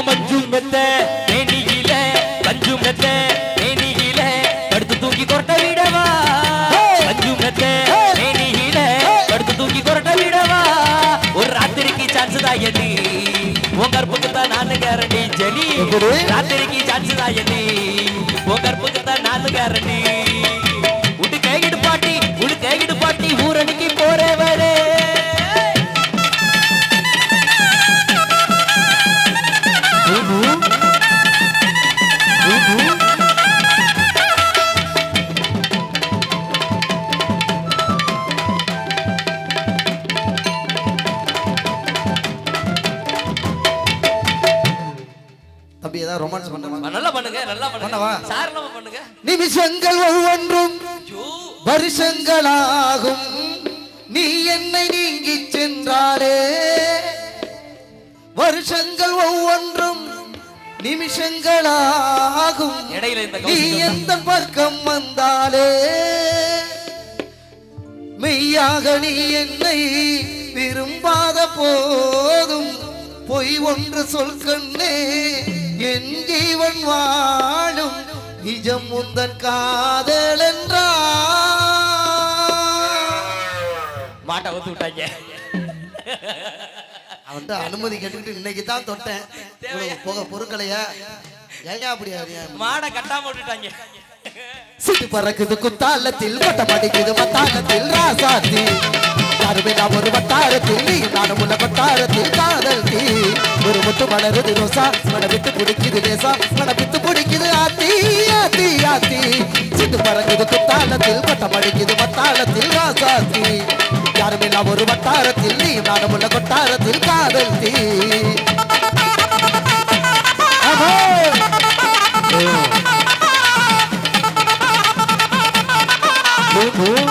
மஞ்சு மெத்த மேனியில மஞ்சு மெத்த மேனியில படுத்து தூக்கி கொரட்ட விடவா மஞ்சு மெத்த மேனியில படுத்து தூக்கி கொரட்ட விடவா ஒரு ராத்திரிக்கு சான்ஸ் தான் எண்ணி உன் கற்புக்கு தான் நானு கேரண்டி ஜெனி ராத்திரிக்கு சான்ஸ் தான் எண்ணி உன் கற்புக்கு தான் நானு கேரண்டி உடு கைகிடு பாட்டி ஊரணிக்கு போறவரே ரொமான்ஸ் பண்ணுங்க நல்லா பண்ணுங்க நல்லா பண்ணுங்க சாரலமா பண்ணுங்க நிமிஷங்கள் ஒவ்வொன்றும் வருஷங்களாகும் நீ என்னை நீங்கி சென்றாரே வருஷங்கள் ஒவ்வொன்றும் நிமிஷங்களாகும் நீ எந்த பக்கம் வந்தாலே மெய்யாக நீ என்னை விரும்பாத போதும் பொய் ஒன்று சொல் கண்ணே என் ஜீவன் வாழும் நிஜம் முந்தன் காதல் என்றா மாட்டை ஒத்து விட்டாங்க அவன்கிட்ட அனுமதி கேட்டுக்கிட்டு இன்னைக்கு தான் தொட்டேன் போக பொருட்களையா ஏங்க அப்படியா மாடை கட்டாம விட்டுட்டாங்க சிட்டு பறக்குது குத்தாலத்தில் பட்டம் அடிக்குது மத்தாலத்தில் ராசாத்தி யாருமே நான் ஒரு வட்டாரத்தில் நீ நானும் உள்ள வட்டாரத்தில் காதல் தீ ஒரு முட்டு மலருது ரோசா மன விட்டு பிடிக்குது லேசா மன விட்டு பிடிக்குது ஆத்தி ஆத்தி ஆத்தி சிட்டு பறக்குது குத்தாலத்தில் பட்டம் அடிக்குது மத்தாலத்தில் ராசாத்தி யாருமே நான் ஒரு வட்டாரத்தில் நீ நானும் உள்ள வட்டாரத்தில் காதல் தீ Oh